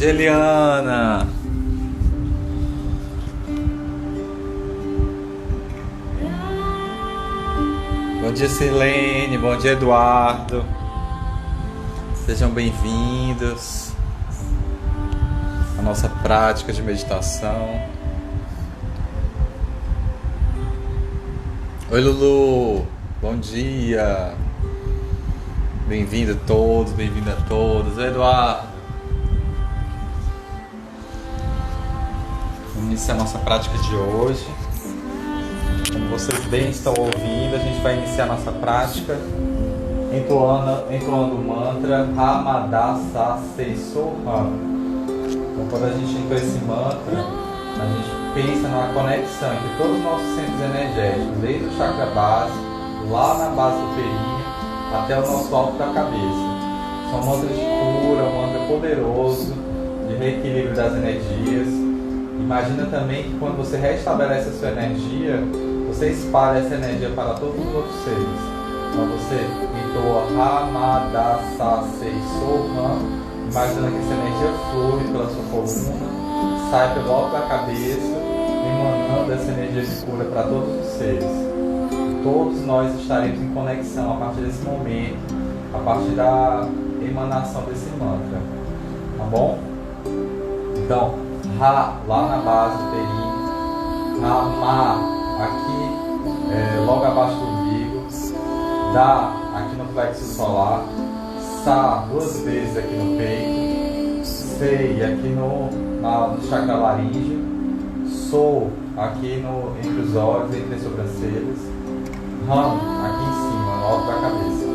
dia, Eliana. Bom dia, Silene. Bom dia, Eduardo. Sejam bem-vindos à nossa prática de meditação. Oi, Lulu. Bom dia. Bem-vindo a todos, bem-vindo a todos. Oi, Eduardo. Vamos iniciar a nossa prática de hoje. Como vocês bem estão ouvindo, a gente vai iniciar a nossa prática entoando o mantra Ramadasa-se-soham. Então, quando a gente entra esse mantra, a gente pensa na conexão entre todos os nossos centros energéticos, desde o chakra base, lá na base do períneo, até o nosso alto da cabeça. São mantras de cura, um mantra poderoso, de reequilíbrio das energias. Imagina também que quando você restabelece a sua energia, você espalha essa energia para todos os outros seres. Então você entoa Ramadasa-se-soham, imaginando que essa energia flui pela sua coluna, sai pelo alto da cabeça, emanando essa energia de cura para todos os seres. Todos nós estaremos em conexão a partir desse momento, a partir da emanação desse mantra. Tá bom? Então, Ra, lá na base do períneo. Rama, aqui, logo abaixo do umbigo. Da, aqui no plexo solar. Sa, duas vezes aqui no peito. Sei, aqui no chakra laríngeo. Sou, aqui entre os olhos, entre as sobrancelhas. Ram, aqui em cima, no alto da cabeça.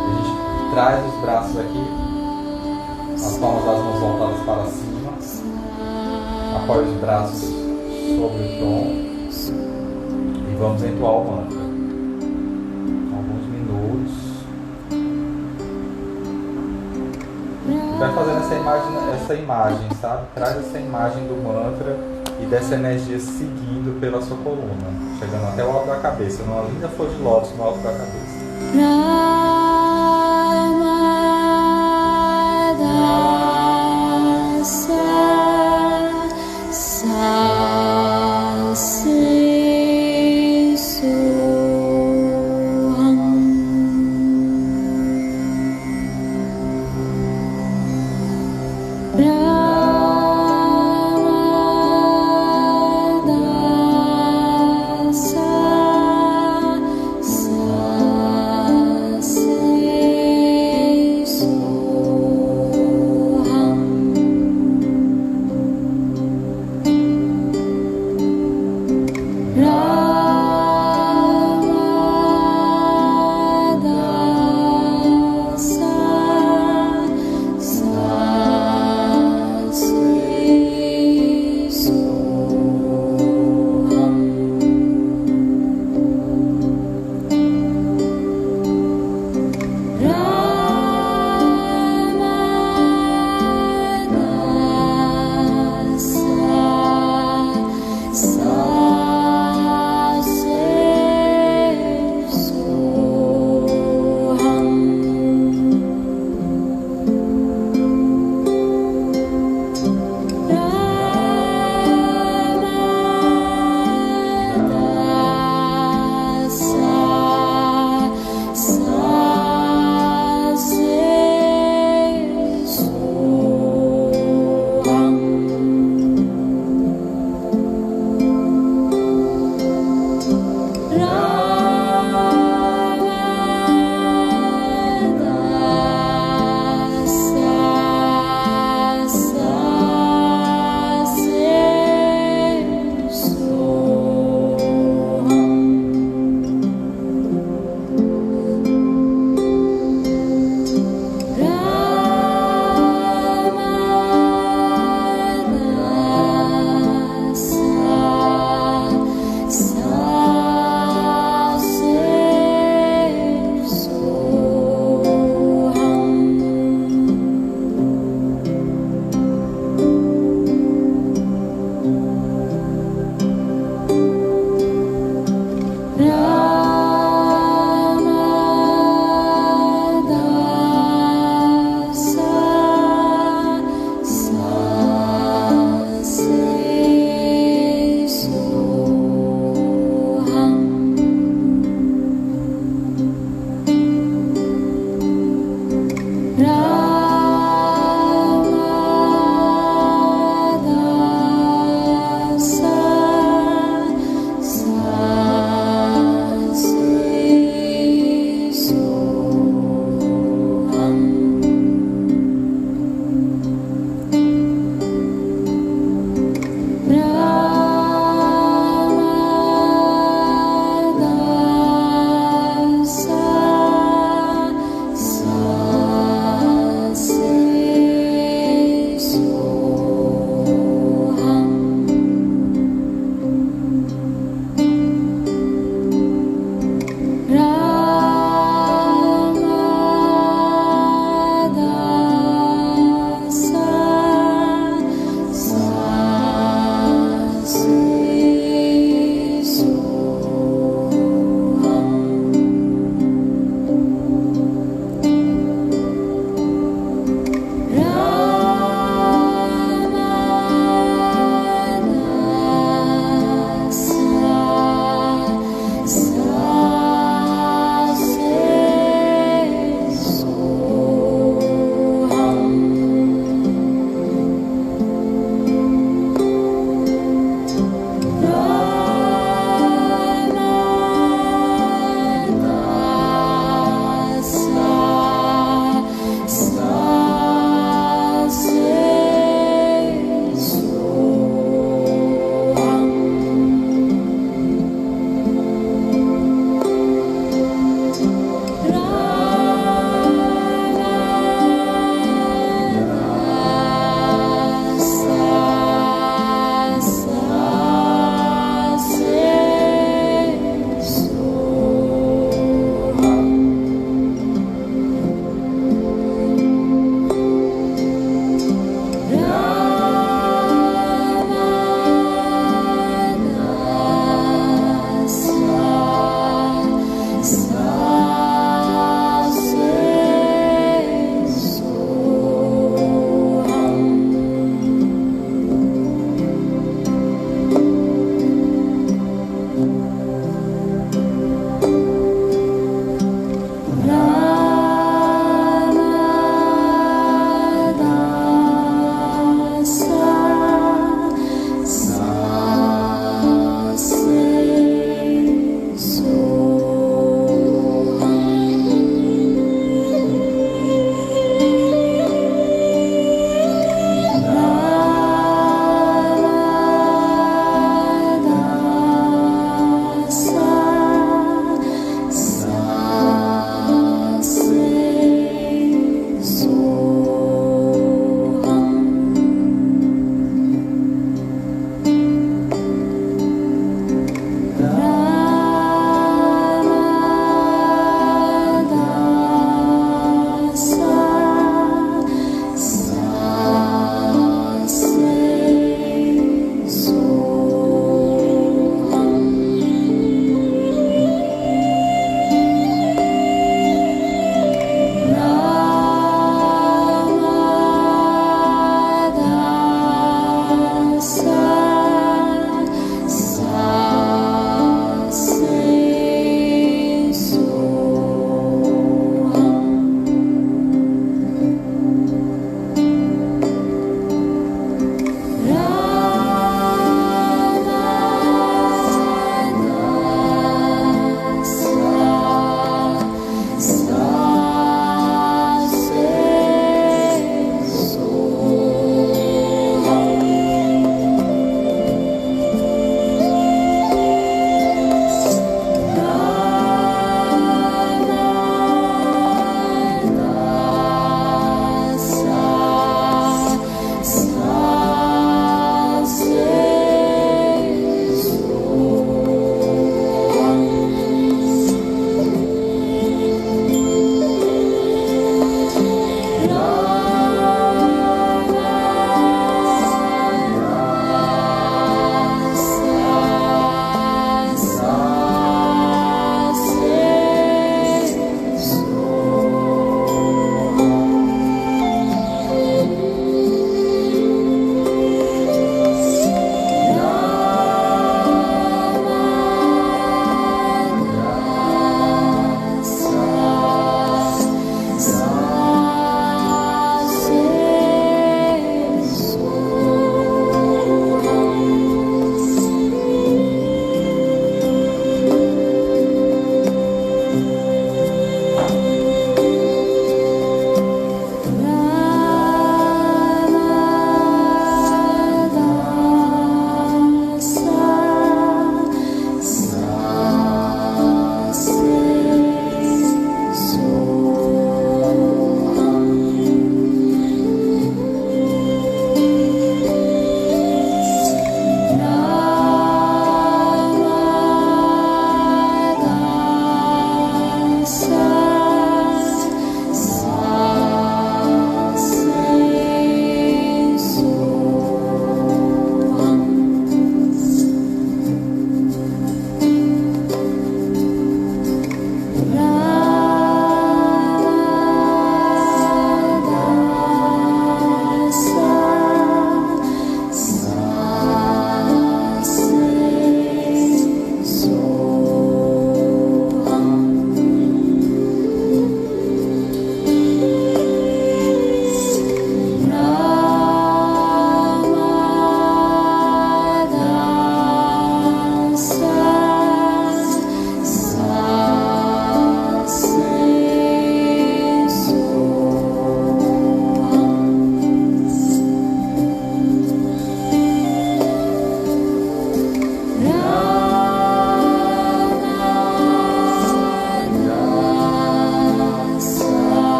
A gente traz os braços aqui, as palmas das mãos voltadas para cima. Apoia os braços sobre o tronco e vamos entoar o mantra. Alguns minutos. E vai fazendo essa imagem, sabe? Traz essa imagem do mantra e dessa energia seguindo pela sua coluna, chegando até o alto da cabeça, numa linda flor de lótus no alto da cabeça.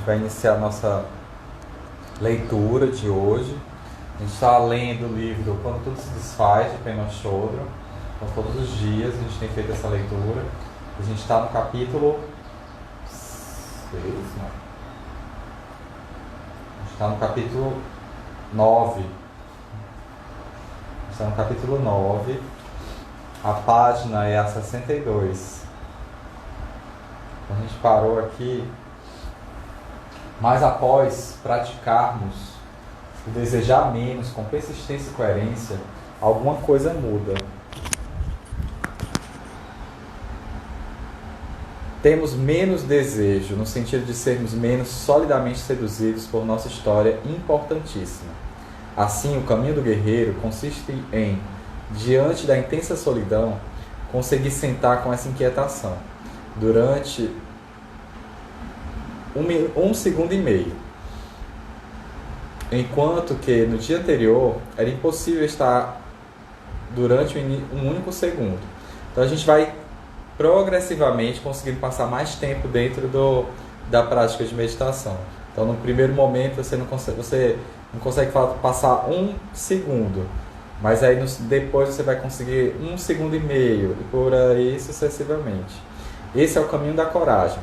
vai iniciar a nossa leitura de hoje. A gente está lendo o livro Quando Tudo Se Desfaz, de Pema Chodron. Então, todos os dias a gente tem feito essa leitura. A gente está no capítulo 6, não? A gente está no capítulo 9. A gente está no capítulo 9. A página é a 62. A gente parou aqui. Mas após praticarmos e desejar menos com persistência e coerência, alguma coisa muda. Temos menos desejo, no sentido de sermos menos solidamente seduzidos por nossa história importantíssima. Assim, o caminho do guerreiro consiste em, diante da intensa solidão, conseguir sentar com essa inquietação durante 1,5 segundo. Enquanto que no dia anterior era impossível estar durante um único segundo. Então a gente vai progressivamente conseguindo passar mais tempo dentro da prática de meditação. Então no primeiro momento você não consegue passar 1 segundo, mas aí depois você vai conseguir 1,5 segundo e por aí sucessivamente. Esse é o caminho da coragem.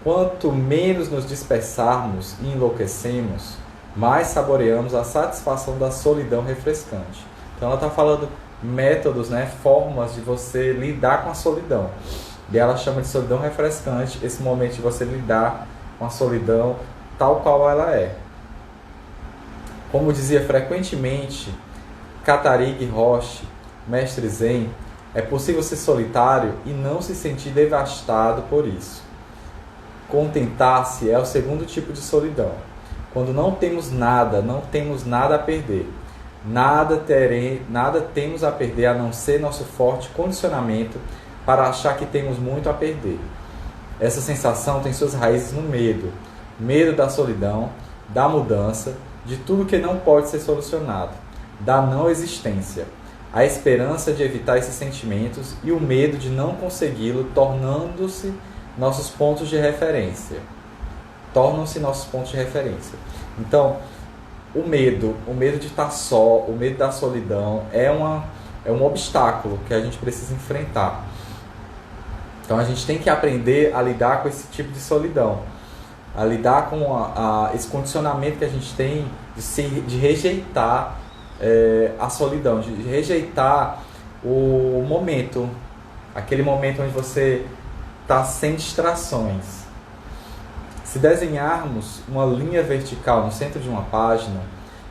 Quanto menos nos dispersarmos e enlouquecemos, mais saboreamos a satisfação da solidão refrescante. Então ela está falando métodos, formas de você lidar com a solidão. E ela chama de solidão refrescante esse momento de você lidar com a solidão tal qual ela é. Como dizia frequentemente Katarig Roche, mestre Zen, é possível ser solitário e não se sentir devastado por isso. Contentar-se é o segundo tipo de solidão. Quando não temos nada a perder. Nada temos a perder a não ser nosso forte condicionamento para achar que temos muito a perder. Essa sensação tem suas raízes no medo. Medo da solidão, da mudança, de tudo que não pode ser solucionado, da não existência. A esperança de evitar esses sentimentos e o medo de não consegui-lo tornam-se nossos pontos de referência. Então, o medo de estar só, o medo da solidão é um obstáculo que a gente precisa enfrentar. Então a gente tem que aprender a lidar com esse tipo de solidão, a lidar com esse condicionamento que a gente tem de rejeitar a solidão, de rejeitar o momento, aquele momento onde você está sem distrações. Se desenharmos uma linha vertical no centro de uma página,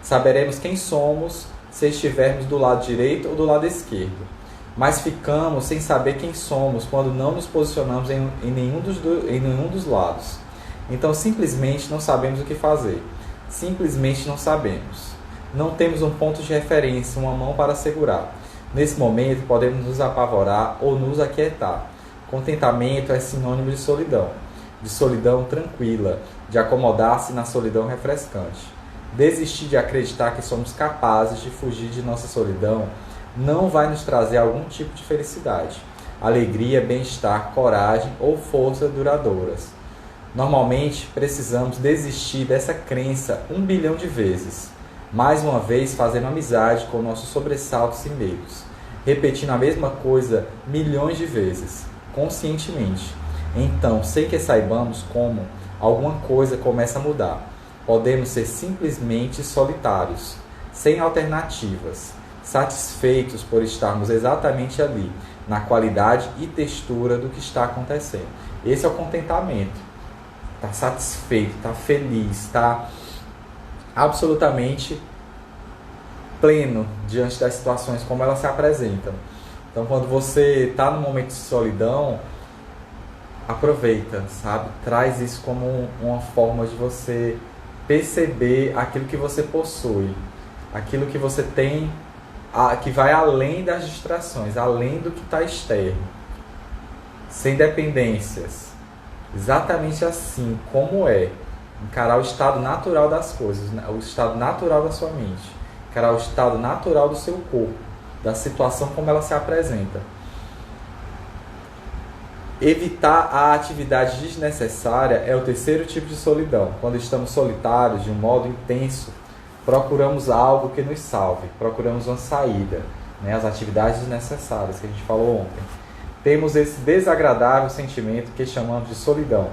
saberemos quem somos se estivermos do lado direito ou do lado esquerdo. Mas ficamos sem saber quem somos quando não nos posicionamos em nenhum dos lados. Então simplesmente não sabemos o que fazer. Simplesmente não sabemos. Não temos um ponto de referência, uma mão para segurar. Nesse momento podemos nos apavorar ou nos aquietar. Contentamento é sinônimo de solidão tranquila, de acomodar-se na solidão refrescante. Desistir de acreditar que somos capazes de fugir de nossa solidão não vai nos trazer algum tipo de felicidade, alegria, bem-estar, coragem ou força duradouras. Normalmente precisamos desistir dessa crença 1 bilhão de vezes, mais uma vez fazendo amizade com nossos sobressaltos e medos, repetindo a mesma coisa milhões de vezes, conscientemente. Então, sem que saibamos como, alguma coisa começa a mudar. Podemos ser simplesmente solitários, sem alternativas, satisfeitos por estarmos exatamente ali, na qualidade e textura do que está acontecendo. Esse é o contentamento. Está satisfeito, está feliz, está absolutamente pleno diante das situações como elas se apresentam. Então, quando você está num momento de solidão, aproveita, sabe? Traz isso como uma forma de você perceber aquilo que você possui, aquilo que você tem, que vai além das distrações, além do que está externo, sem dependências, exatamente assim como é. Encarar o estado natural das coisas, o estado natural da sua mente, encarar o estado natural do seu corpo, da situação como ela se apresenta. Evitar a atividade desnecessária é o terceiro tipo de solidão. Quando estamos solitários de um modo intenso, procuramos algo que nos salve, procuramos uma saída, as atividades desnecessárias que a gente falou ontem. Temos esse desagradável sentimento que chamamos de solidão.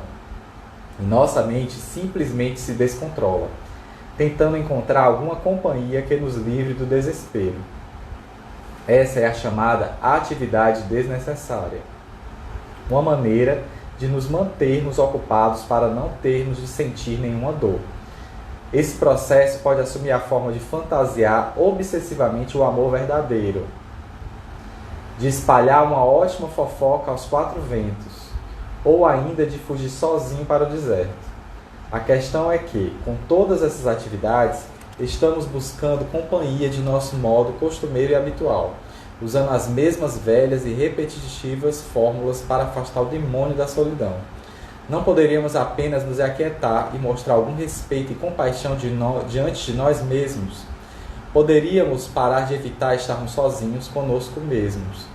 E nossa mente simplesmente se descontrola, tentando encontrar alguma companhia que nos livre do desespero. Essa é a chamada atividade desnecessária. Uma maneira de nos mantermos ocupados para não termos de sentir nenhuma dor. Esse processo pode assumir a forma de fantasiar obsessivamente o amor verdadeiro, de espalhar uma ótima fofoca aos quatro ventos, ou ainda de fugir sozinho para o deserto. A questão é que, com todas essas atividades, estamos buscando companhia de nosso modo costumeiro e habitual, usando as mesmas velhas e repetitivas fórmulas para afastar o demônio da solidão. Não poderíamos apenas nos aquietar e mostrar algum respeito e compaixão diante de nós mesmos? Poderíamos parar de evitar estarmos sozinhos conosco mesmos.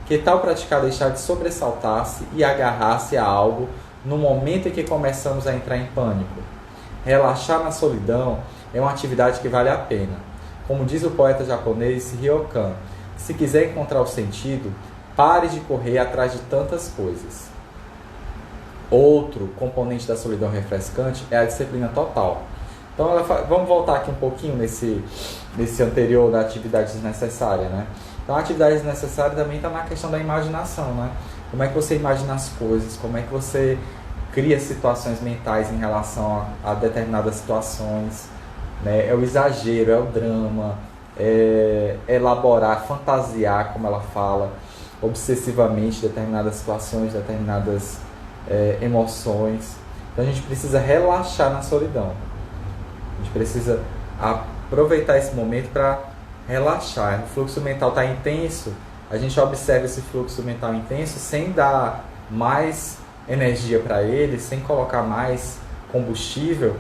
Que tal praticar deixar de sobressaltar-se e agarrar-se a algo no momento em que começamos a entrar em pânico? Relaxar na solidão é uma atividade que vale a pena. Como diz o poeta japonês Ryokan, se quiser encontrar o sentido, pare de correr atrás de tantas coisas. Outro componente da solidão refrescante é a disciplina total. Então, vamos voltar aqui um pouquinho nesse anterior da atividade desnecessária, né? Então, a atividade desnecessária também está na questão da imaginação, né? Como é que você imagina as coisas, como é que você cria situações mentais em relação a determinadas situações, né? É o exagero, é o drama, é elaborar, fantasiar, como ela fala, obsessivamente determinadas situações, determinadas emoções. Então a gente precisa relaxar na solidão. A gente precisa aproveitar esse momento para relaxar. O fluxo mental está intenso, a gente observa esse fluxo mental intenso sem dar mais energia para ele, sem colocar mais combustível,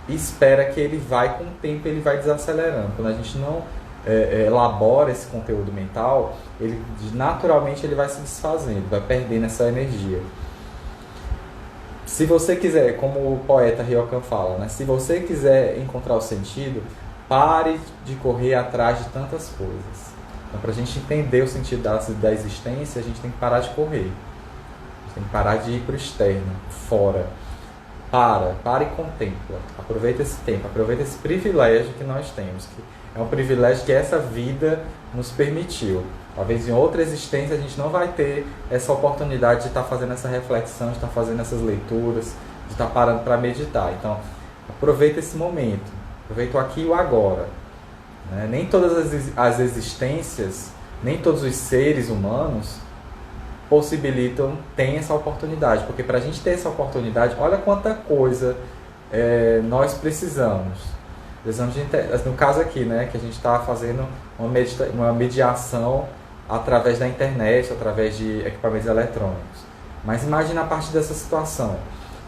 e espera que ele vai, com o tempo, ele vai desacelerando. Quando a gente não elabora esse conteúdo mental, ele naturalmente ele vai se desfazendo, vai perdendo essa energia. Se você quiser, como o poeta Ryokan fala, né? Se você quiser encontrar o sentido, pare de correr atrás de tantas coisas. Então, para a gente entender o sentido da existência, a gente tem que parar de correr. A gente tem que parar de ir para o externo, fora. Para e contempla. Aproveita esse tempo, aproveita esse privilégio que nós temos, que é um privilégio que essa vida nos permitiu. Talvez em outra existência a gente não vai ter essa oportunidade de estar fazendo essa reflexão, de estar fazendo essas leituras, de estar parando para meditar. Então, aproveita esse momento, aproveita o aqui e o agora. Né? Nem todas as existências, nem todos os seres humanos tem essa oportunidade, porque para a gente ter essa oportunidade, olha quanta coisa nós precisamos. No caso aqui, né, que a gente está fazendo uma mediação através da internet, através de equipamentos eletrônicos. Mas imagine a partir dessa situação.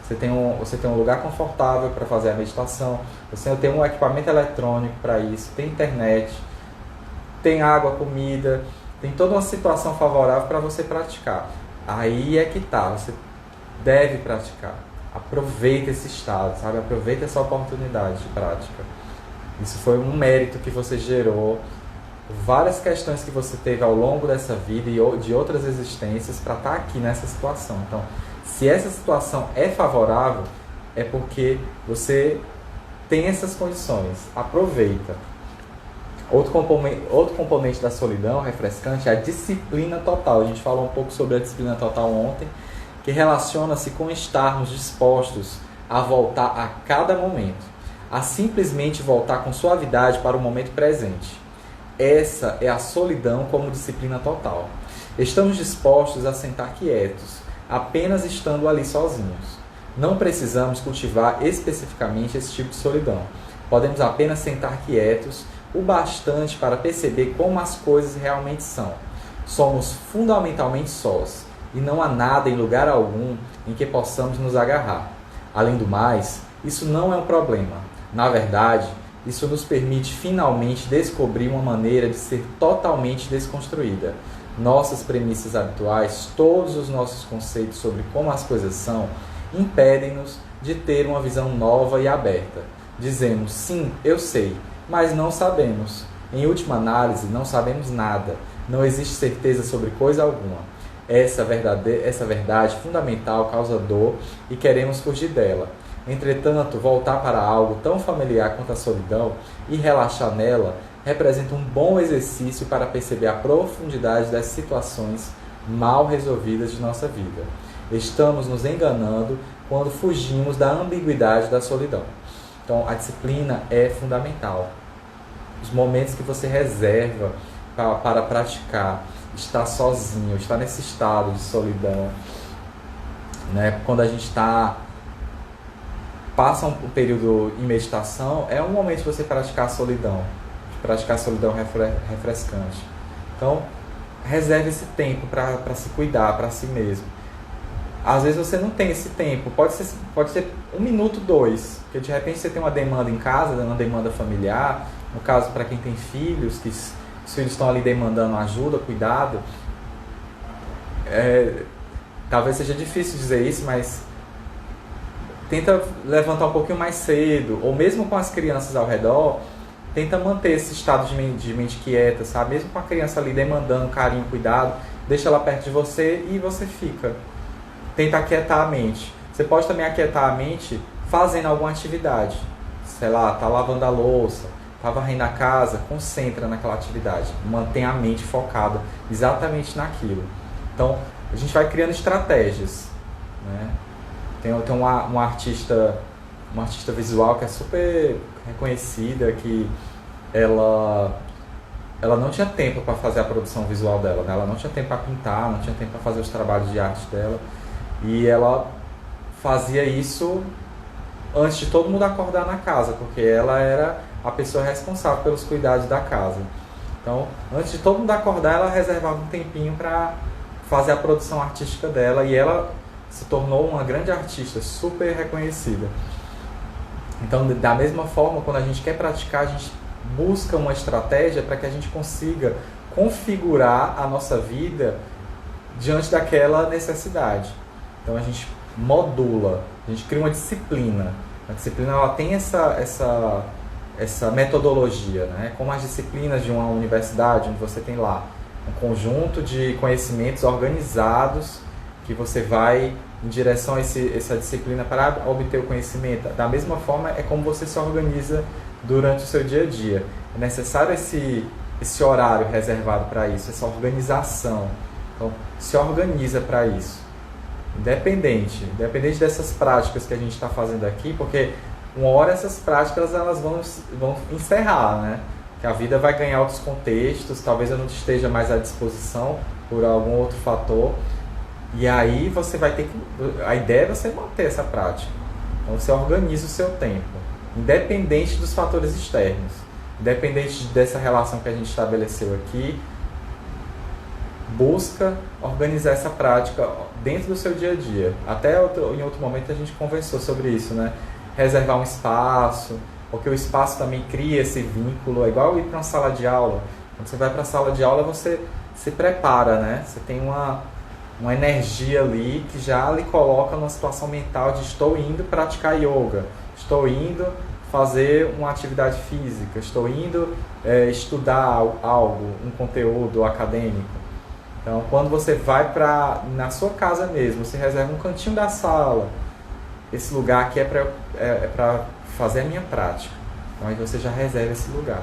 Você tem um lugar confortável para fazer a meditação, você tem um equipamento eletrônico para isso, tem internet, tem água, comida, tem toda uma situação favorável para você praticar. Aí é que tá, você deve praticar. Aproveita esse estado, sabe? Aproveita essa oportunidade de prática. Isso foi um mérito que você gerou, várias questões que você teve ao longo dessa vida e de outras existências para estar aqui nessa situação. Então, se essa situação é favorável, é porque você tem essas condições. Aproveita. Outro componente da solidão refrescante é a disciplina total. A gente falou um pouco sobre a disciplina total ontem, que relaciona-se com estarmos dispostos a voltar a cada momento, a simplesmente voltar com suavidade para o momento presente. Essa é a solidão como disciplina total. Estamos dispostos a sentar quietos, apenas estando ali sozinhos. Não precisamos cultivar especificamente esse tipo de solidão. Podemos apenas sentar quietos o bastante para perceber como as coisas realmente são. Somos fundamentalmente sós, e não há nada em lugar algum em que possamos nos agarrar. Além do mais, isso não é um problema. Na verdade, isso nos permite finalmente descobrir uma maneira de ser totalmente desconstruída. Nossas premissas habituais, todos os nossos conceitos sobre como as coisas são, impedem-nos de ter uma visão nova e aberta. Dizemos, sim, eu sei, mas não sabemos. Em última análise, não sabemos nada. Não existe certeza sobre coisa alguma. Essa verdade fundamental causa dor e queremos fugir dela. Entretanto, voltar para algo tão familiar quanto a solidão e relaxar nela representa um bom exercício para perceber a profundidade das situações mal resolvidas de nossa vida. Estamos nos enganando quando fugimos da ambiguidade da solidão. Então a disciplina é fundamental. Os momentos que você reserva para praticar, estar sozinho, estar nesse estado de solidão, né? Quando a gente passa um período em meditação, é um momento de você praticar a solidão, refrescante. Então, reserve esse tempo para se cuidar, para si mesmo. Às vezes você não tem esse tempo, pode ser 1 minuto, 2, porque de repente você tem uma demanda em casa, uma demanda familiar, no caso para quem tem filhos, que os filhos estão ali demandando ajuda, cuidado. Talvez seja difícil dizer isso, mas tenta levantar um pouquinho mais cedo, ou mesmo com as crianças ao redor, tenta manter esse estado de mente quieta, sabe? Mesmo com a criança ali demandando carinho, cuidado, deixa ela perto de você e você fica. Tenta aquietar a mente. Você pode também aquietar a mente fazendo alguma atividade. Sei lá, tá lavando a louça, tá varrendo a casa, concentra naquela atividade. Mantém a mente focada exatamente naquilo. Então, a gente vai criando estratégias, né? Tem uma artista visual que é super reconhecida, que ela não tinha tempo para fazer a produção visual dela, né? Ela não tinha tempo para pintar, não tinha tempo para fazer os trabalhos de arte dela, e ela fazia isso antes de todo mundo acordar na casa, porque ela era a pessoa responsável pelos cuidados da casa. Então, antes de todo mundo acordar, ela reservava um tempinho para fazer a produção artística dela, e ela se tornou uma grande artista, super reconhecida. Então, da mesma forma, quando a gente quer praticar, a gente busca uma estratégia para que a gente consiga configurar a nossa vida diante daquela necessidade. Então, a gente modula, a gente cria uma disciplina. A disciplina ela tem essa metodologia, né? Como as disciplinas de uma universidade, onde você tem lá um conjunto de conhecimentos organizados que você vai em direção a essa disciplina para obter o conhecimento. Da mesma forma, é como você se organiza durante o seu dia a dia. É necessário esse horário reservado para isso, essa organização. Então, se organiza para isso. Independente dessas práticas que a gente está fazendo aqui, porque uma hora essas práticas elas vão encerrar, né? Que a vida vai ganhar outros contextos, talvez eu não esteja mais à disposição por algum outro fator. E aí você vai ter que... A ideia é você manter essa prática. Então você organiza o seu tempo, independente dos fatores externos, independente dessa relação que a gente estabeleceu aqui. Busca organizar essa prática dentro do seu dia a dia. Até em outro momento a gente conversou sobre isso, né? Reservar um espaço, porque o espaço também cria esse vínculo. É igual ir para uma sala de aula. Quando você vai para a sala de aula, você se prepara, né? Você tem uma energia ali que já lhe coloca numa situação mental de estou indo praticar yoga, estou indo fazer uma atividade física, estou indo estudar algo, um conteúdo acadêmico. Então, quando você vai na sua casa mesmo, você reserva um cantinho da sala, esse lugar aqui é para fazer a minha prática. Então, aí você já reserva esse lugar.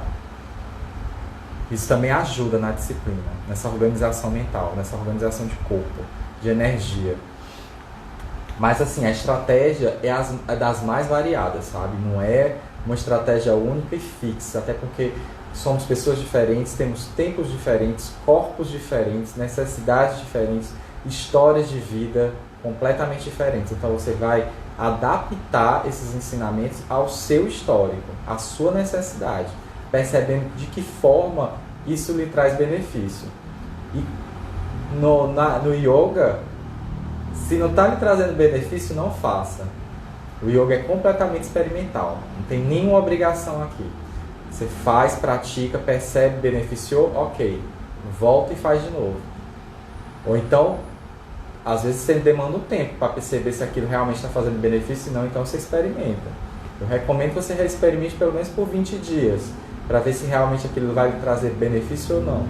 Isso também ajuda na disciplina, nessa organização mental, nessa organização de corpo, de energia. Mas assim, a estratégia é das mais variadas, sabe? Não é uma estratégia única e fixa, até porque somos pessoas diferentes, temos tempos diferentes, corpos diferentes, necessidades diferentes, histórias de vida completamente diferentes. Então você vai adaptar esses ensinamentos ao seu histórico, à sua necessidade, percebendo de que forma isso lhe traz benefício. E no yoga, se não está lhe trazendo benefício, não faça. O yoga é completamente experimental, não tem nenhuma obrigação aqui. Você faz, pratica, percebe, beneficiou, ok, volta e faz de novo. Ou então, às vezes você demanda um tempo para perceber se aquilo realmente está fazendo benefício, e não, então você experimenta. Eu recomendo que você experimente pelo menos por 20 dias, para ver se realmente aquilo vai lhe trazer benefício ou não.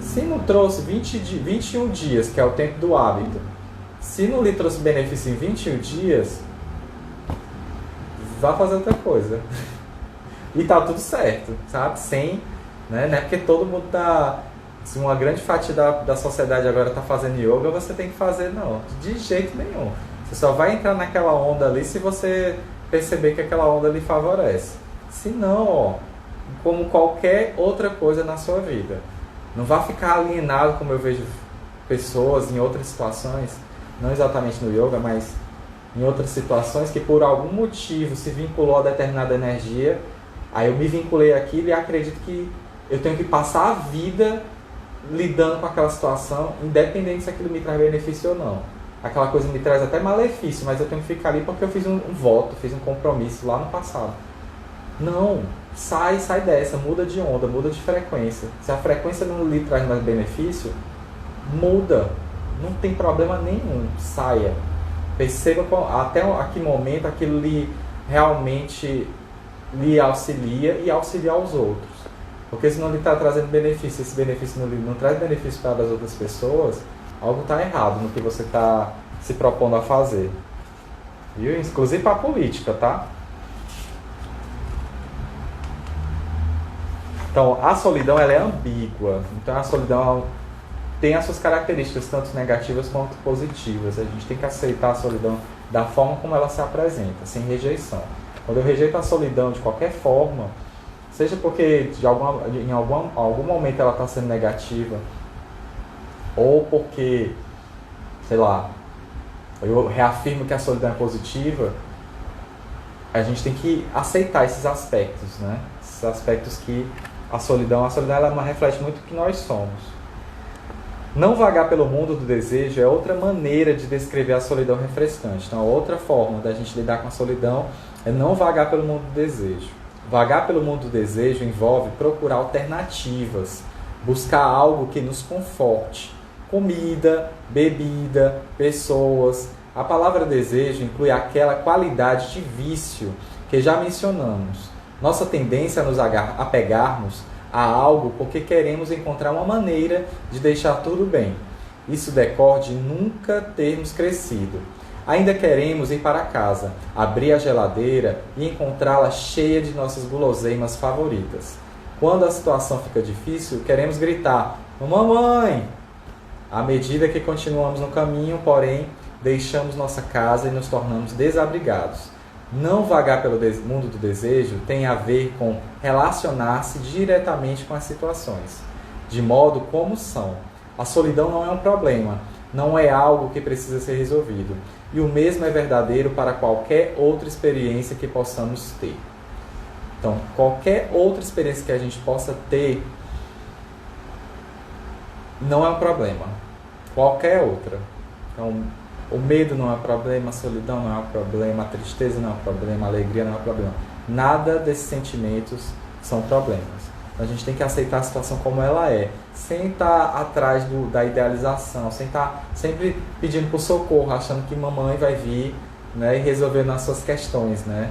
Se não trouxe 21 dias, que é o tempo do hábito, se não lhe trouxe benefício em 21 dias, vá fazer outra coisa. E tá tudo certo, sabe? Sem, né? Não é porque todo mundo tá... Se uma grande fatia da sociedade agora tá fazendo yoga, você tem que fazer, não. De jeito nenhum. Você só vai entrar naquela onda ali se você perceber que aquela onda lhe favorece. Se não, ó, como qualquer outra coisa na sua vida, não vá ficar alienado, como eu vejo pessoas em outras situações, não exatamente no yoga, mas em outras situações, que por algum motivo se vinculou a determinada energia, aí eu me vinculei àquilo e acredito que eu tenho que passar a vida lidando com aquela situação, independente se aquilo me traz benefício ou não. Aquela coisa me traz até malefício, mas eu tenho que ficar ali porque eu fiz um voto, fiz um compromisso lá no passado. Não, sai dessa, muda de onda, muda de frequência. Se a frequência não lhe traz mais benefício, muda, não tem problema nenhum, saia. Perceba até a que momento aquilo lhe realmente lhe auxilia e auxilia aos outros. Porque se não lhe está trazendo benefício, esse benefício não traz benefício para as outras pessoas, algo está errado no que você está se propondo a fazer. Viu? Inclusive para a política, tá? Então, a solidão ela é ambígua. Então, a solidão tem as suas características, tanto negativas quanto positivas. A gente tem que aceitar a solidão da forma como ela se apresenta, sem rejeição. Quando eu rejeito a solidão de qualquer forma, seja porque em algum momento ela está sendo negativa, ou porque, sei lá, eu reafirmo que a solidão é positiva, a gente tem que aceitar esses aspectos, né? Esses aspectos que a solidão ela reflete muito o que nós somos. Não vagar pelo mundo do desejo é outra maneira de descrever a solidão refrescante. Então, a outra forma da gente lidar com a solidão é não vagar pelo mundo do desejo. Vagar pelo mundo do desejo envolve procurar alternativas, buscar algo que nos conforte. Comida, bebida, pessoas. A palavra desejo inclui aquela qualidade de vício que já mencionamos. Nossa tendência a nos apegarmos a algo porque queremos encontrar uma maneira de deixar tudo bem. Isso decorre de nunca termos crescido. Ainda queremos ir para casa, abrir a geladeira e encontrá-la cheia de nossas guloseimas favoritas. Quando a situação fica difícil, queremos gritar: "Mamãe!" À medida que continuamos no caminho, porém, deixamos nossa casa e nos tornamos desabrigados. Não vagar pelo mundo do desejo tem a ver com relacionar-se diretamente com as situações, de modo como são. A solidão não é um problema, não é algo que precisa ser resolvido. E o mesmo é verdadeiro para qualquer outra experiência que possamos ter. Então, qualquer outra experiência que a gente possa ter não é um problema. Qualquer outra. Então, o medo não é um problema, a solidão não é um problema, a tristeza não é um problema, a alegria não é um problema. Nada desses sentimentos são problemas. Então, a gente tem que aceitar a situação como ela é, sem estar atrás da idealização, sem estar sempre pedindo por socorro, achando que mamãe vai vir, né, e resolver as suas questões, né?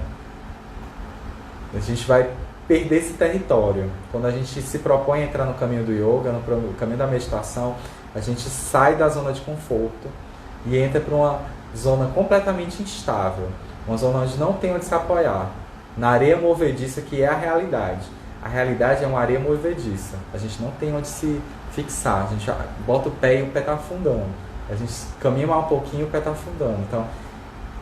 A gente vai perder esse território. Quando a gente se propõe a entrar no caminho do yoga, no caminho da meditação, a gente sai da zona de conforto e entra para uma zona completamente instável, uma zona onde não tem onde se apoiar, na areia movediça que é a realidade. A realidade é uma areia movediça, a gente não tem onde se fixar, a gente bota o pé e o pé está afundando, a gente caminha mais um pouquinho e o pé está afundando. Então,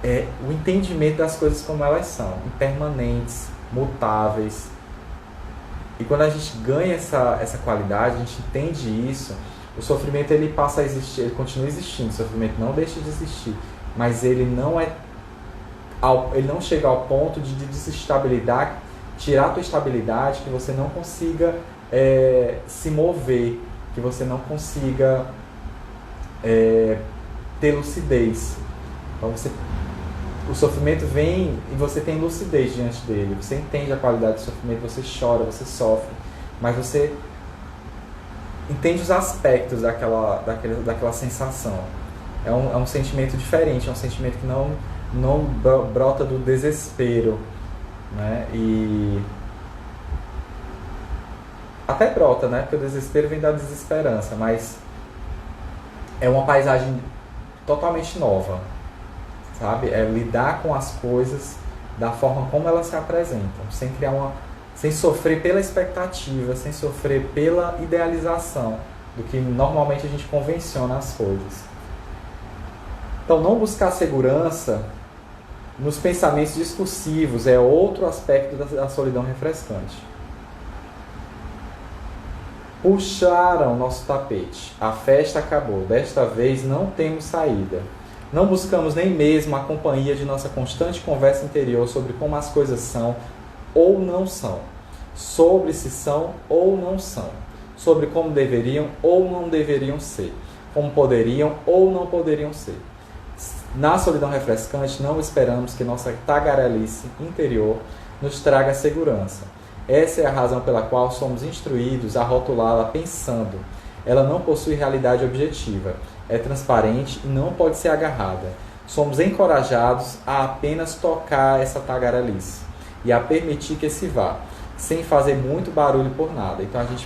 é o entendimento das coisas como elas são, impermanentes, mutáveis. E quando a gente ganha essa qualidade, a gente entende isso, o sofrimento ele passa a existir, ele continua existindo, o sofrimento não deixa de existir, mas ele não chega ao ponto de desestabilizar, tirar a tua estabilidade, que você não consiga se mover, que você não consiga ter lucidez. Então o sofrimento vem e você tem lucidez diante dele, você entende a qualidade do sofrimento, você chora, você sofre, mas você entende os aspectos daquela sensação. É um sentimento diferente, é um sentimento que não brota do desespero, né? E até brota, né? Porque o desespero vem da desesperança, mas é uma paisagem totalmente nova, sabe? É lidar com as coisas da forma como elas se apresentam, sem sofrer pela expectativa, sem sofrer pela idealização do que normalmente a gente convenciona as coisas. Então, não buscar segurança Nos pensamentos discursivos é outro aspecto da solidão refrescante. Puxaram nosso tapete. A festa acabou. Desta vez não temos saída. Não buscamos nem mesmo a companhia de nossa constante conversa interior sobre como as coisas são ou não são. Sobre se são ou não são. Sobre como deveriam ou não deveriam ser. Como poderiam ou não poderiam ser. Na solidão refrescante, não esperamos que nossa tagarelice interior nos traga segurança. Essa é a razão pela qual somos instruídos a rotulá-la pensando. Ela não possui realidade objetiva, é transparente e não pode ser agarrada. Somos encorajados a apenas tocar essa tagarelice e a permitir que se vá, sem fazer muito barulho por nada. Então a gente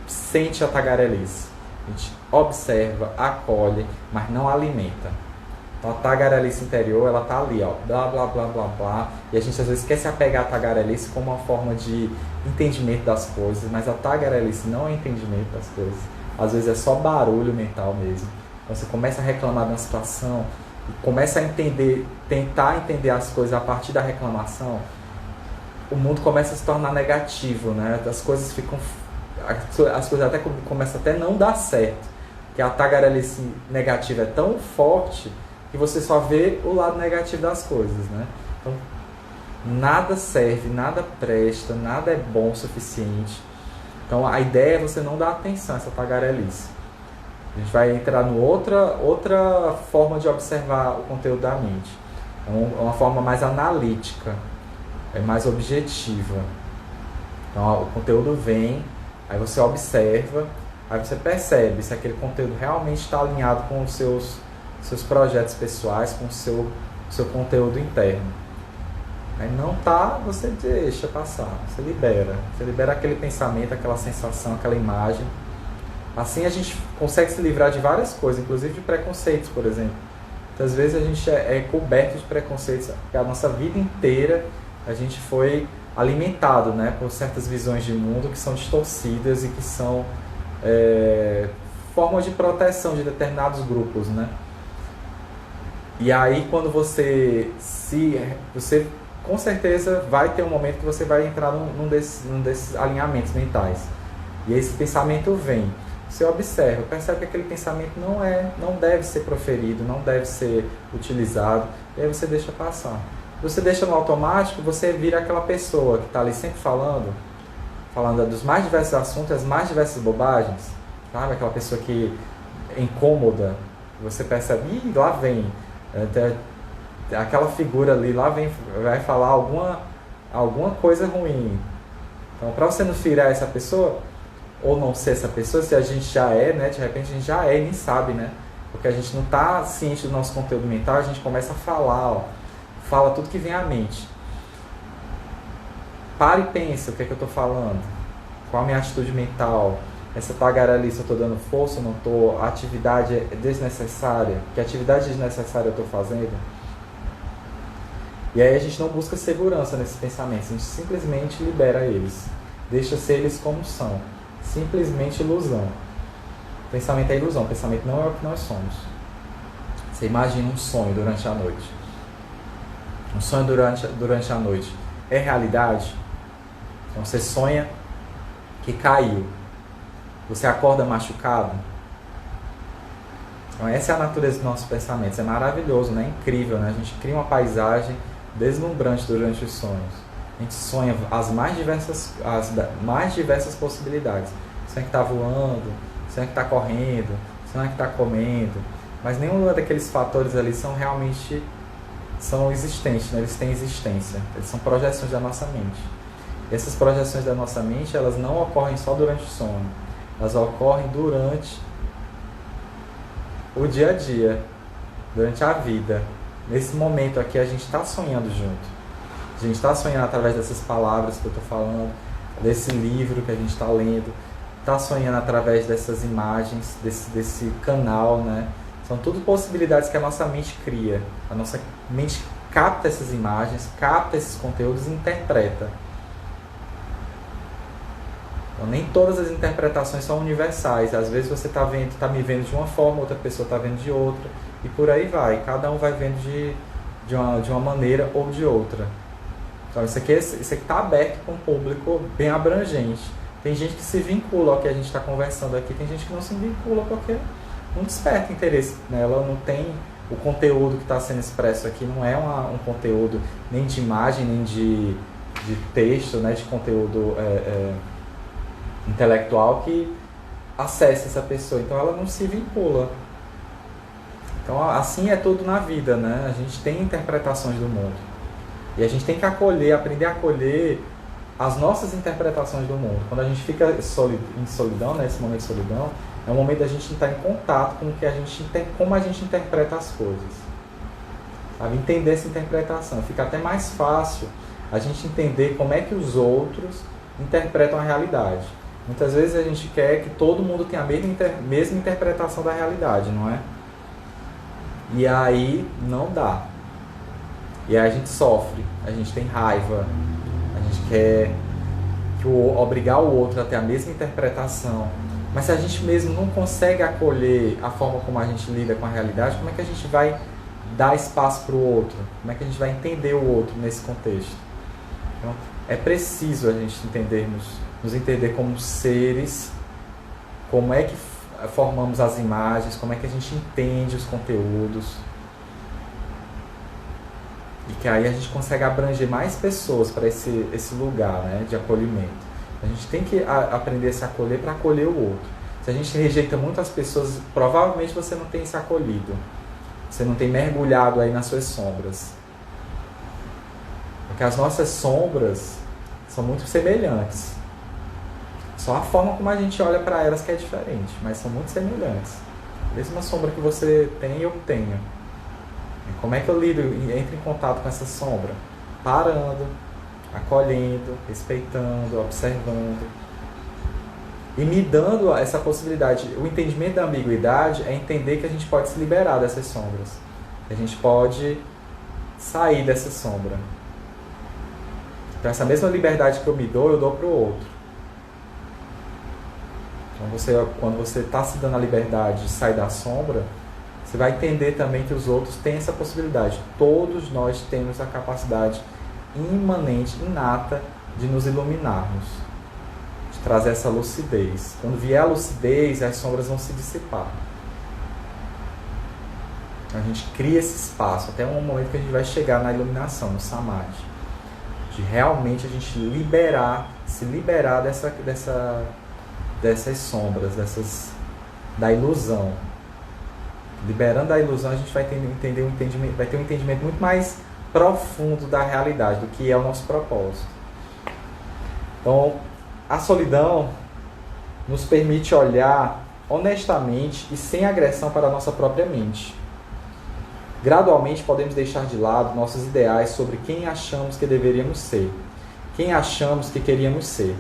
sente a tagarelice, a gente observa, acolhe, mas não alimenta. Então a tagarelice interior, ela tá ali, ó, blá, blá, blá, blá, blá. E a gente às vezes quer se apegar à tagarelice como uma forma de entendimento das coisas, mas a tagarelice não é entendimento das coisas. Às vezes é só barulho mental mesmo. Então você começa a reclamar de uma situação e começa a entender, tentar entender as coisas a partir da reclamação, o mundo começa a se tornar negativo, né? As coisas ficam... As coisas até começam até não dar certo. Porque a tagarelice negativa é tão forte que você só vê o lado negativo das coisas, né? Então, nada serve, nada presta, nada é bom o suficiente. Então, a ideia é você não dar atenção a essa tagarelice. A gente vai entrar em outra forma de observar o conteúdo da mente. É uma forma mais analítica, é mais objetiva. Então, o conteúdo vem, aí você observa, aí você percebe se aquele conteúdo realmente está alinhado com os seus projetos pessoais, com o seu conteúdo interno. Aí não tá, você deixa passar, você libera aquele pensamento, aquela sensação, aquela imagem. Assim a gente consegue se livrar de várias coisas, inclusive de preconceitos, por exemplo. Muitas vezes a gente é coberto de preconceitos, porque a nossa vida inteira a gente foi alimentado, né, por certas visões de mundo que são distorcidas e que são formas de proteção de determinados grupos, né? E aí quando você com certeza vai ter um momento que você vai entrar num desses alinhamentos mentais. E esse pensamento vem. Você observa, percebe que aquele pensamento não deve ser proferido, não deve ser utilizado, e aí você deixa passar. Você deixa no automático, você vira aquela pessoa que está ali sempre falando dos mais diversos assuntos, as mais diversas bobagens, sabe? Aquela pessoa que é incômoda, você percebe, lá vem, aquela figura ali, lá vem, vai falar alguma coisa ruim. Então, para você não ferir essa pessoa, ou não ser essa pessoa, se a gente já é, né, de repente a gente já é e nem sabe, né? Porque a gente não está ciente do nosso conteúdo mental, a gente começa a falar, fala tudo que vem à mente. Para e pensa o que é que eu estou falando, qual a minha atitude mental, essa tagarelice eu estou dando força ou não estou, a atividade é desnecessária, que atividade desnecessária eu estou fazendo? E aí a gente não busca segurança nesses pensamentos, a gente simplesmente libera eles, deixa ser eles como são, simplesmente ilusão. Pensamento é ilusão, pensamento não é o que nós somos. Você imagina um sonho durante a noite. Um sonho durante a noite é realidade? Então você sonha que caiu. Você acorda machucado? Então essa é a natureza dos nossos pensamentos. É maravilhoso, né? É incrível, né? A gente cria uma paisagem deslumbrante durante os sonhos. A gente sonha as mais diversas possibilidades. Sonha que está voando, sonha que está correndo, sonha que está comendo. Mas nenhum daqueles fatores ali são existentes, né? Eles têm existência. Eles são projeções da nossa mente. E essas projeções da nossa mente, elas não ocorrem só durante o sono. Elas ocorrem durante o dia a dia, durante a vida. Nesse momento aqui a gente está sonhando junto. A gente está sonhando através dessas palavras que eu estou falando, desse livro que a gente está lendo, está sonhando através dessas imagens, desse canal, né? São tudo possibilidades que a nossa mente cria. A nossa mente capta essas imagens, capta esses conteúdos e interpreta. Então, nem todas as interpretações são universais. Às vezes você está me vendo de uma forma, outra pessoa está vendo de outra, e por aí vai. Cada um vai vendo de de uma maneira ou de outra. Então isso aqui está aberto para um público bem abrangente. Tem gente que se vincula ao que a gente está conversando aqui, tem gente que não se vincula porque não desperta interesse nela, não tem o conteúdo que está sendo expresso aqui, não é um conteúdo nem de imagem, nem de texto, né, de conteúdo intelectual que acesse essa pessoa, então ela não se vincula. Então assim é tudo na vida, né? A gente tem interpretações do mundo e a gente tem que aprender a acolher as nossas interpretações do mundo. Quando a gente fica em solidão, né, esse momento de solidão, é o momento da gente estar em contato com como a gente interpreta as coisas, sabe? Entender essa interpretação, fica até mais fácil a gente entender como é que os outros interpretam a realidade. Muitas vezes a gente quer que todo mundo tenha a mesma interpretação da realidade, não é? E aí não dá. E aí a gente sofre, a gente tem raiva, a gente quer obrigar o outro a ter a mesma interpretação. Mas se a gente mesmo não consegue acolher a forma como a gente lida com a realidade, como é que a gente vai dar espaço para o outro? Como é que a gente vai entender o outro nesse contexto? Então, é preciso a gente nos entender como seres, como é que formamos as imagens, como é que a gente entende os conteúdos. E que aí a gente consegue abranger mais pessoas para esse lugar, né, de acolhimento. A gente tem que aprender a se acolher para acolher o outro. Se a gente rejeita muitas pessoas, provavelmente você não tem se acolhido. Você não tem mergulhado aí nas suas sombras. Porque as nossas sombras são muito semelhantes. Só a forma como a gente olha para elas que é diferente, mas são muito semelhantes. A mesma sombra que você tem, eu tenho. E como é que eu lido e entro em contato com essa sombra? Parando, acolhendo, respeitando, observando e me dando essa possibilidade. O entendimento da ambiguidade é entender que a gente pode se liberar dessas sombras, que a gente pode sair dessa sombra. Então essa mesma liberdade que eu me dou, eu dou para o outro. Então quando você está se dando a liberdade de sair da sombra, você vai entender também que os outros têm essa possibilidade. Todos nós temos a capacidade imanente, inata, de nos iluminarmos, de trazer essa lucidez. Quando vier a lucidez, as sombras vão se dissipar. A gente cria esse espaço, até um momento que a gente vai chegar na iluminação, no samadhi, de realmente a gente se liberar dessas sombras, da ilusão. Liberando a ilusão, a gente vai ter um entendimento muito mais profundo da realidade, do que é o nosso propósito. Então, a solidão nos permite olhar honestamente e sem agressão para a nossa própria mente. Gradualmente podemos deixar de lado nossos ideais sobre quem achamos que deveríamos ser, quem achamos que queríamos ser,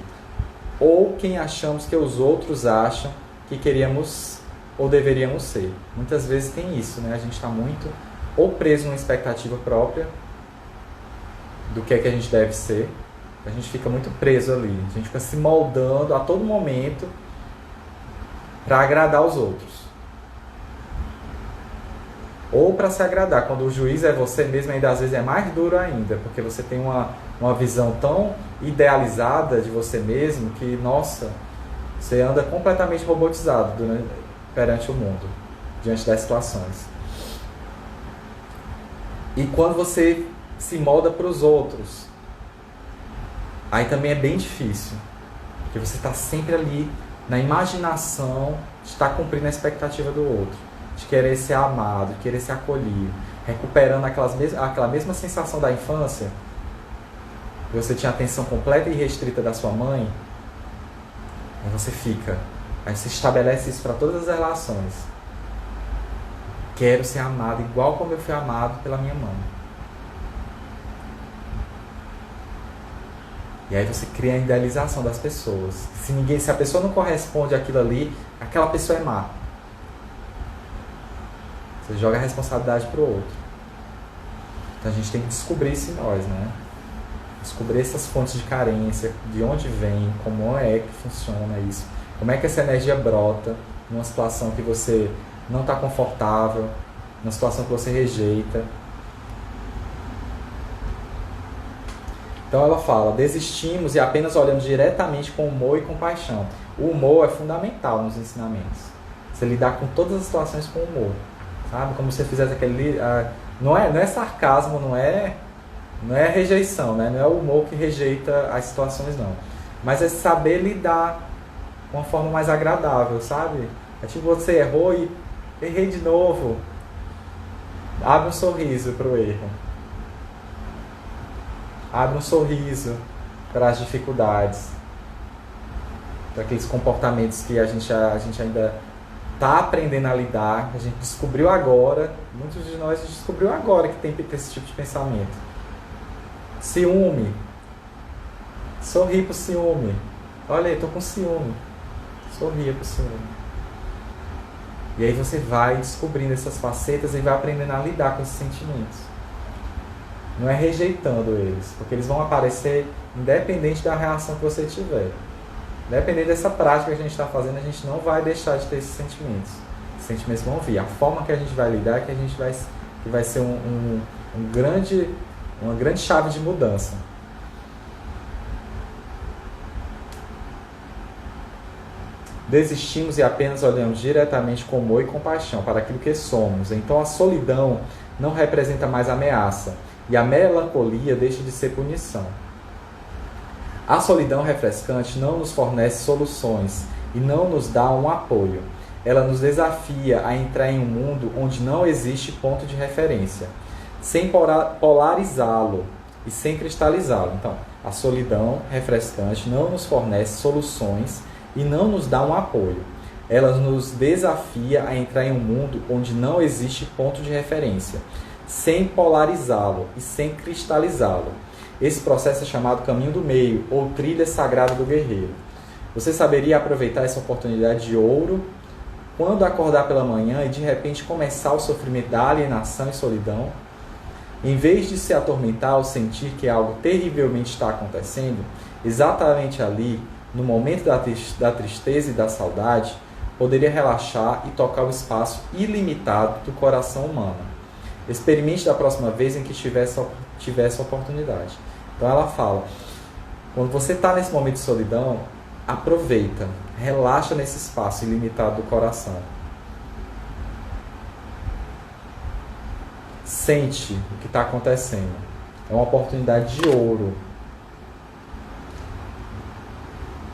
ou quem achamos que os outros acham que queríamos ou deveríamos ser. Muitas vezes tem isso, né? A gente está muito ou preso numa expectativa própria do que é que a gente deve ser. A gente fica muito preso ali. A gente fica se moldando a todo momento para agradar os outros. Ou para se agradar. Quando o juiz é você mesmo, ainda às vezes é mais duro ainda, porque você tem uma visão tão idealizada de você mesmo que, nossa, você anda completamente robotizado perante o mundo, diante das situações. E quando você se molda para os outros, aí também é bem difícil, porque você está sempre ali na imaginação de estar cumprindo a expectativa do outro, de querer ser amado, de querer ser acolhido, recuperando aquela mesma sensação da infância, que você tinha a atenção completa e restrita da sua mãe. Aí você estabelece isso para todas as relações. Quero ser amado igual como eu fui amado pela minha mãe. E aí você cria a idealização das pessoas. Se a pessoa não corresponde àquilo ali, aquela pessoa é má. Você joga a responsabilidade para o outro. Então a gente tem que descobrir isso em nós, né? Descobrir essas fontes de carência, de onde vem, como é que funciona isso. Como é que essa energia brota numa situação que você não está confortável, numa situação que você rejeita. Então ela fala, desistimos e apenas olhamos diretamente com humor e compaixão. O humor é fundamental nos ensinamentos. Você lidar com todas as situações com humor. Sabe? Como se você fizesse aquele... não é sarcasmo, não é rejeição, né? Não é o humor que rejeita as situações, não. Mas é saber lidar de uma forma mais agradável, sabe? É tipo, você errou e errei de novo. Abre um sorriso pro erro. Abre um sorriso para as dificuldades, para aqueles comportamentos que a gente ainda está aprendendo a lidar, a gente descobriu agora, muitos de nós descobriu agora que tem esse tipo de pensamento. Ciúme. Sorri pro ciúme. Olha aí, tô com ciúme. Sorria pro ciúme. E aí você vai descobrindo essas facetas e vai aprendendo a lidar com esses sentimentos. Não é rejeitando eles, porque eles vão aparecer independente da reação que você tiver. Independente dessa prática que a gente está fazendo, a gente não vai deixar de ter esses sentimentos. Os sentimentos vão vir. A forma que a gente vai lidar é que vai ser uma grande chave de mudança. Desistimos e apenas olhamos diretamente com amor e compaixão para aquilo que somos. Então a solidão não representa mais ameaça. E a melancolia deixa de ser punição. A solidão refrescante não nos fornece soluções e não nos dá um apoio. Ela nos desafia a entrar em um mundo onde não existe ponto de referência, sem polarizá-lo e sem cristalizá-lo. Então, a solidão refrescante não nos fornece soluções e não nos dá um apoio. Ela nos desafia a entrar em um mundo onde não existe ponto de referência, sem polarizá-lo e sem cristalizá-lo. Esse processo é chamado caminho do meio, ou trilha sagrada do guerreiro. Você saberia aproveitar essa oportunidade de ouro quando acordar pela manhã e de repente começar o sofrimento da alienação e solidão? Em vez de se atormentar ao sentir que algo terrivelmente está acontecendo, exatamente ali, no momento da tristeza e da saudade, poderia relaxar e tocar o espaço ilimitado do coração humano. Experimente da próxima vez em que tiver essa oportunidade. Então ela fala, quando você está nesse momento de solidão, aproveita, relaxa nesse espaço ilimitado do coração. Sente o que está acontecendo. É uma oportunidade de ouro.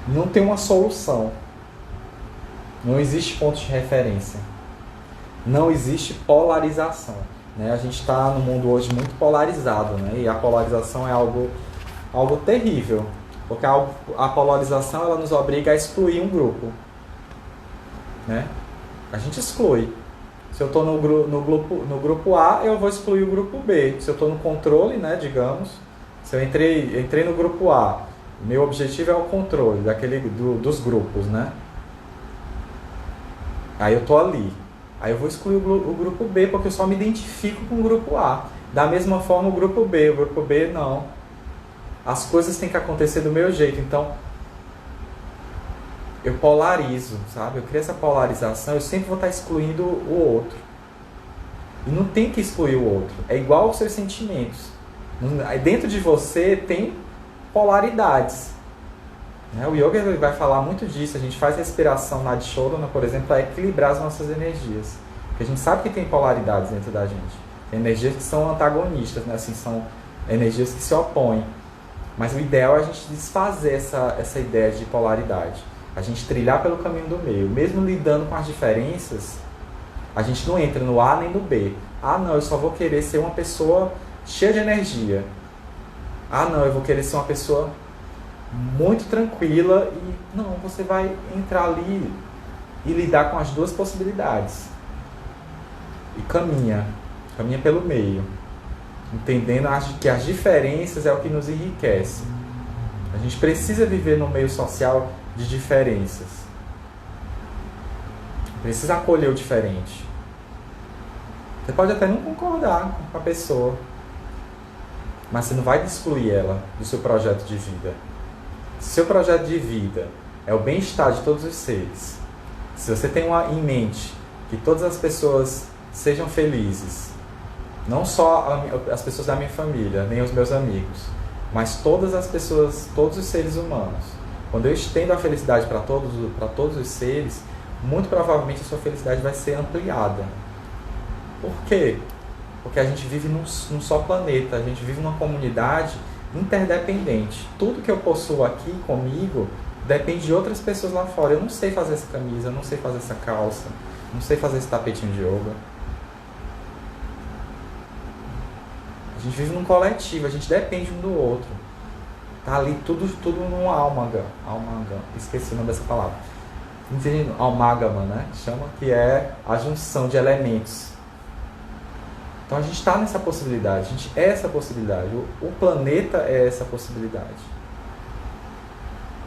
Não tem uma solução. Não existe ponto de referência. Não existe polarização. Né? A gente está no mundo hoje muito polarizado, né? E a polarização é algo terrível, porque a polarização ela nos obriga a excluir um grupo. Né? A gente exclui. Se eu estou no grupo A, eu vou excluir o grupo B. Se eu estou no controle, né, digamos, se eu entrei no grupo A, meu objetivo é o controle dos grupos, né? Aí eu estou ali. Aí eu vou excluir o grupo B, porque eu só me identifico com o grupo A. Da mesma forma o grupo B não. As coisas têm que acontecer do meu jeito, então eu polarizo, sabe? Eu crio essa polarização, eu sempre vou estar excluindo o outro. E não tem que excluir o outro, é igual aos seus sentimentos. Dentro de você tem polaridades. O yoga vai falar muito disso. A gente faz respiração na Dhyana, por exemplo, para equilibrar as nossas energias. Porque a gente sabe que tem polaridades dentro da gente. Tem energias que são antagonistas, né? Assim, são energias que se opõem. Mas o ideal é a gente desfazer essa ideia de polaridade. A gente trilhar pelo caminho do meio. Mesmo lidando com as diferenças, a gente não entra no A nem no B. Ah, não, eu só vou querer ser uma pessoa cheia de energia. Ah, não, eu vou querer ser uma pessoa muito tranquila. E não, você vai entrar ali e lidar com as duas possibilidades. E caminha pelo meio. Entendendo que as diferenças é o que nos enriquece. A gente precisa viver num meio social de diferenças. Precisa acolher o diferente. Você pode até não concordar com a pessoa, mas você não vai excluir ela do seu projeto de vida. Se seu projeto de vida é o bem-estar de todos os seres, se você tem em mente que todas as pessoas sejam felizes, não só as pessoas da minha família, nem os meus amigos, mas todas as pessoas, todos os seres humanos. Quando eu estendo a felicidade para todos os seres, muito provavelmente a sua felicidade vai ser ampliada. Por quê? Porque a gente vive num só planeta, a gente vive numa comunidade interdependente. Tudo que eu possuo aqui comigo depende de outras pessoas lá fora. Eu não sei fazer essa camisa, eu não sei fazer essa calça, não sei fazer esse tapetinho de yoga. A gente vive num coletivo, a gente depende um do outro. Tá ali tudo num amálgama. Esqueci o nome dessa palavra. Amálgama, né? Chama, que é a junção de elementos. Então a gente está nessa possibilidade, a gente é essa possibilidade. O planeta é essa possibilidade.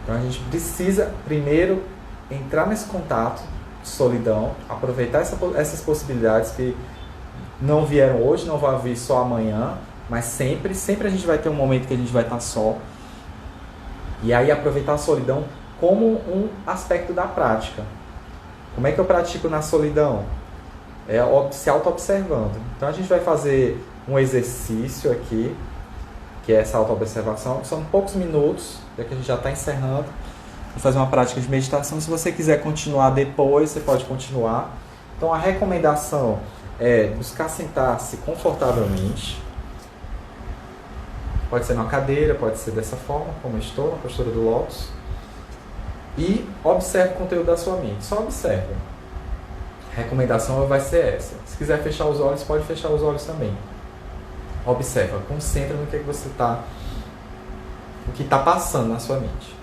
Então a gente precisa primeiro entrar nesse contato de solidão, aproveitar essas possibilidades que não vieram hoje, não vão vir só amanhã, mas sempre a gente vai ter um momento que a gente vai estar só. E aí aproveitar a solidão como um aspecto da prática. Como é que eu pratico na solidão? É se auto-observando. Então a gente vai fazer um exercício aqui, que é essa auto-observação. São poucos minutos, já que a gente já está encerrando. Vou fazer uma prática de meditação. Se você quiser continuar depois, você pode continuar. Então a recomendação é buscar sentar-se confortavelmente. Pode ser numa cadeira, pode ser dessa forma, como eu estou, na postura do lótus. E observe o conteúdo da sua mente. Só observe. A recomendação vai ser essa. Se quiser fechar os olhos, pode fechar os olhos também. Observa, concentra no que você está, o que está passando na sua mente.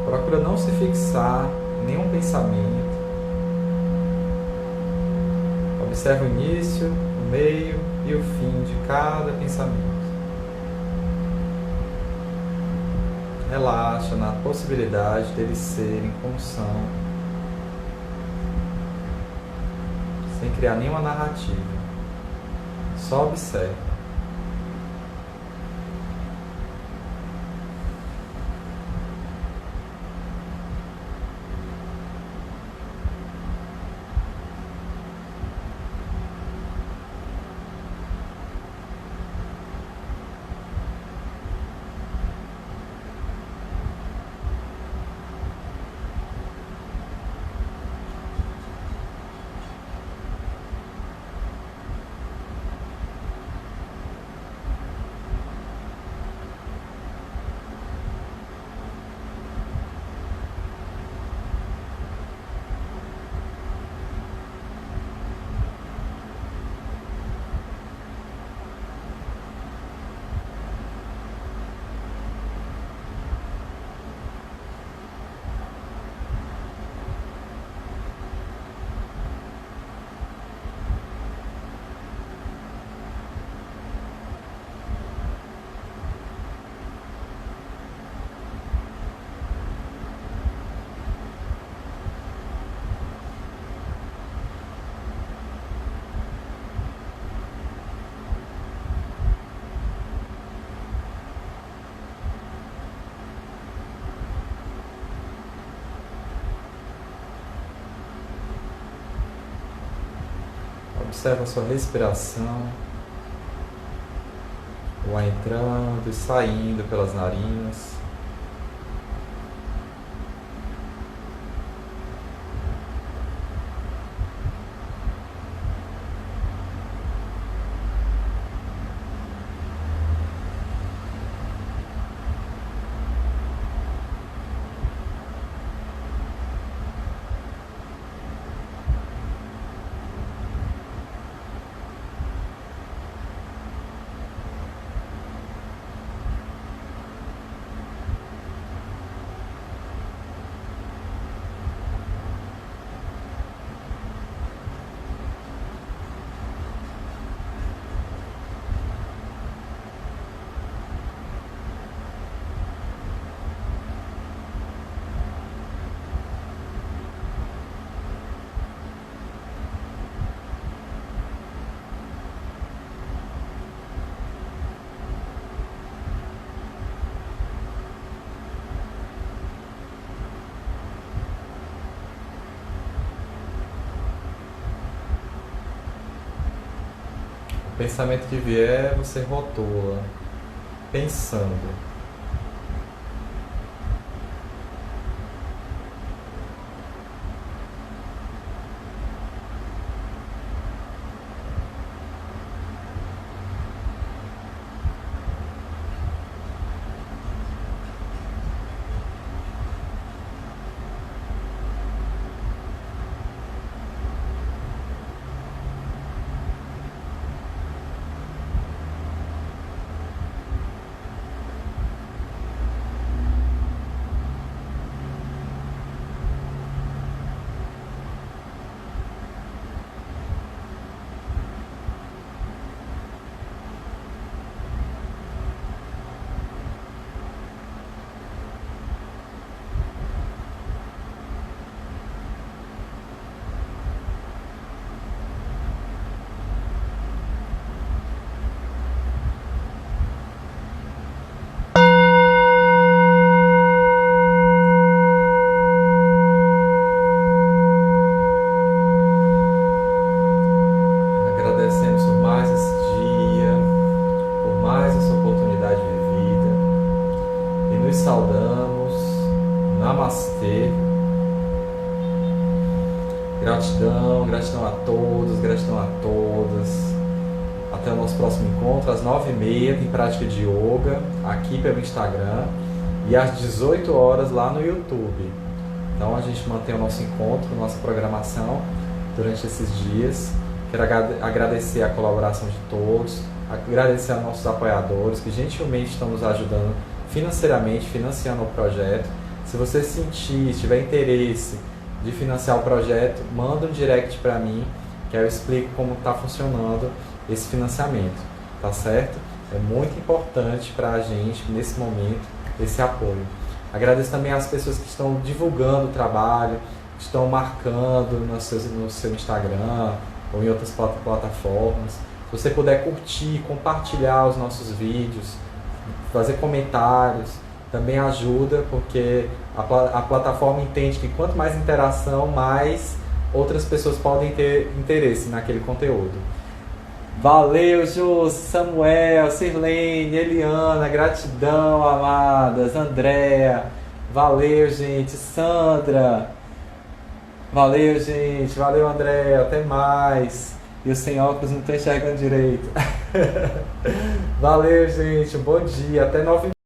Procura não se fixar em nenhum pensamento. Observe o início, o meio e o fim de cada pensamento. Relaxa na possibilidade deles serem como são, sem criar nenhuma narrativa. Só observe. Observa a sua respiração, o ar entrando e saindo pelas narinas. Pensamento que vier, você rotula, pensando. Agradecemos por mais esse dia, por mais essa oportunidade vivida e nos saudamos. Namastê. Gratidão, gratidão a todos, gratidão a todas. Até o nosso próximo encontro, às 9h30 tem prática de yoga aqui pelo Instagram e às 18 horas lá no YouTube. Então a gente mantém o nosso encontro, nossa programação durante esses dias. Quero agradecer a colaboração de todos, agradecer aos nossos apoiadores que gentilmente estão nos ajudando financeiramente, financiando o projeto. Se você sentir, se tiver interesse de financiar o projeto, manda um direct para mim, que eu explico como está funcionando esse financiamento, tá certo? É muito importante para a gente, nesse momento, esse apoio. Agradeço também às pessoas que estão divulgando o trabalho, que estão marcando no seu Instagram ou em outras plataformas. Se você puder curtir, compartilhar os nossos vídeos, fazer comentários, também ajuda, porque a plataforma entende que quanto mais interação, mais outras pessoas podem ter interesse naquele conteúdo. Valeu, Jô, Samuel, Sirlene, Eliana, gratidão, amadas, Andréa, valeu, gente, Sandra, valeu, gente, valeu, Andréa, até mais. E eu sem óculos não estou enxergando direito. Valeu, gente, um bom dia, até 9h.